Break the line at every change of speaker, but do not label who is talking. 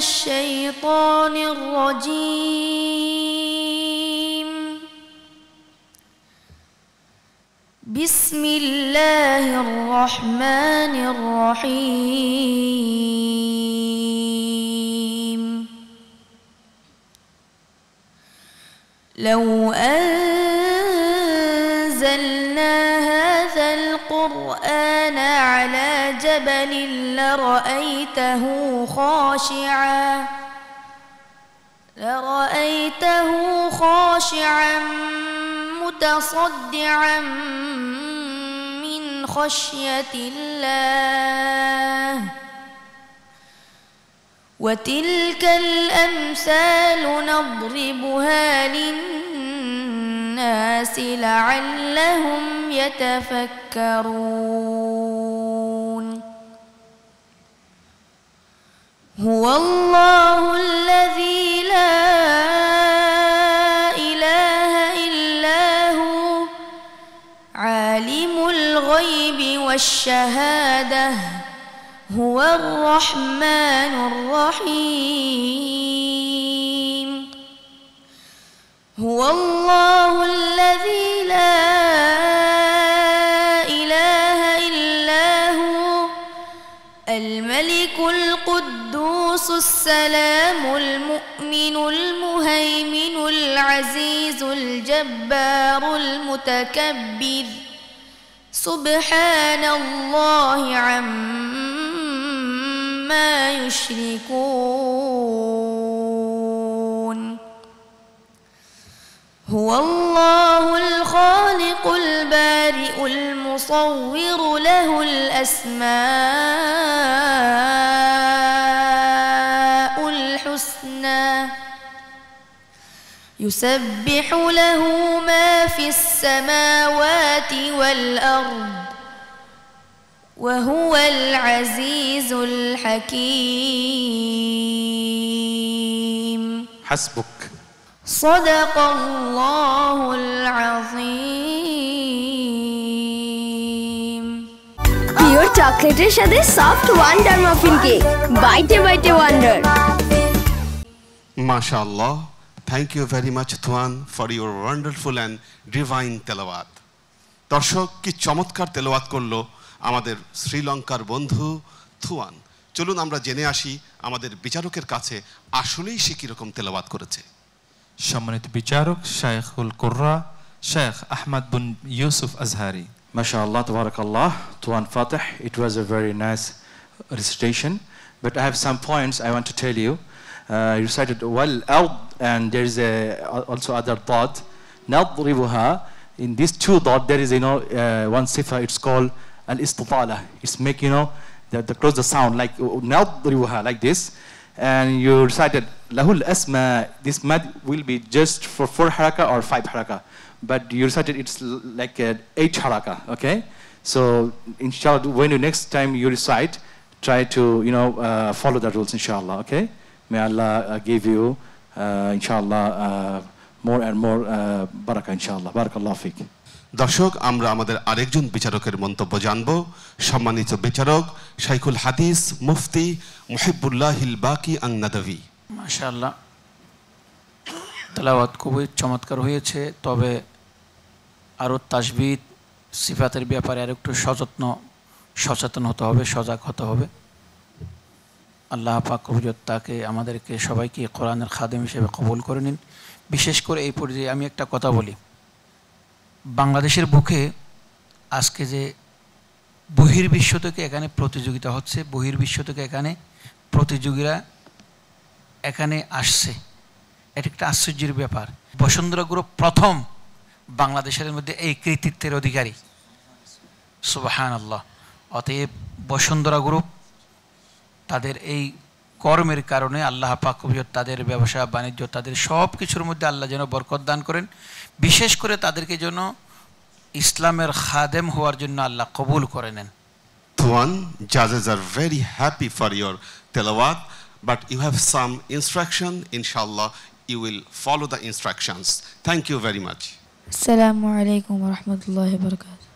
الشيطان الرجيم بسم الله الرحمن الرحيم لو أنزلنا هذا القرآن على جبل لرأيته خاشعا متصدعا من خشية الله وتلك الأمثال نضربها للناس لعلهم يتفكرون هو الله الذي لا إله إلا هو عالم الغيب والشهادة هو الرحمن الرحيم هو الله الذي لا إله إلا هو الملك القدوس السلام المؤمن المهيمن العزيز الجبار المتكبر سبحان الله عما يشركون هو الله الخالق البارئ المصور له الأسماء الحسنى يسبح له ما في السماوات والأرض وهو العزيز الحكيم
حسبك
صدق الله العظيم
পিওর চকলেটের সাথে soft wonder muffin cake বাইটে বাইটে ওয়ান্ডার
মাশাআল্লাহ থ্যাংক ইউ ভেরি মাচ তুয়ান for your wonderful and divine তেলাওয়াত দর্শক কি চমৎকার তেলাওয়াত করলো আমাদের শ্রীলঙ্কার বন্ধু তুয়ান চলুন আমরা জেনে আসি আমাদের বিচারকের কাছে আসলেই সে কিরকম তেলাওয়াত করেছে
সম্মানিত বিচারক শাইখুল কুররা শেখ আহমদ বিন ইউসুফ Azhari
MashaAllah, tabarakallah, Tuan Fatih, it was a very nice recitation, but I have some points I want to tell you. You recited well out, and there is also other dot. Nadribuha. In these two dot, there is one sifa. It's called al-istitala. It's make the close the sound like nadribuha like this, and you recited lahul asma. This mad will be just for 4 haraka or 5 haraka. But you recited it's like 8 haraka, okay? So inshallah, when you next time you recite, try to follow the rules, inshallah, okay? May Allah give you, inshallah, more and more barakah, inshallah. Barakallah fiqh.
দর্শক আমরা আমাদের আরেকজন বিচারকের মন্তব্য জানব সম্মানিত বিচারক শাইখুল হাদিস মুফতি মুহিবুল্লাহিল বাকি আন-নাদভী
মাশাআল্লাহ তেলাওয়াত খুবই চমৎকার হয়েছে তবে আরও তাসবিহ সিফাতের ব্যাপারে আর একটু সচেতন হতে হবে সজাগ হতে হবে আল্লাহ পাক হুজুর তাকে আমাদেরকে সবাইকে কোরআনের খাদেম হিসেবে কবুল করে নিন বিশেষ করে এই পর্যায়ে আমি একটা কথা বলি বাংলাদেশের বুকে আজকে যে বহির্বিশ্ব থেকে এখানে প্রতিযোগিতা হচ্ছে বহির্বিশ্ব থেকে এখানে প্রতিযোগীরা এখানে আসছে এটা একটা আশ্চর্যের ব্যাপার বসুন্ধরা গ্রুপ প্রথম বাংলাদেশের মধ্যে এই কৃতিত্বের অধিকারী সুবহানাল্লাহ অতএব বসুন্ধরা গ্রুপ তাদের এই কর্মের কারণে আল্লাহ পাক তাদের ব্যবসা বাণিজ্য তাদের সব কিছুর মধ্যে আল্লাহ যেন বরকত দান করেন বিশেষ করে তাদেরকে যেন ইসলামের খাদেম হওয়ার জন্য আল্লাহ কবুল করে নেন
Tuan, judges are very happy for your tilawat, but you have some instruction, inshallah you will follow the instructions. Thank you very much.
Assalamu alaikum wa rahmatullahi wa barakatuh.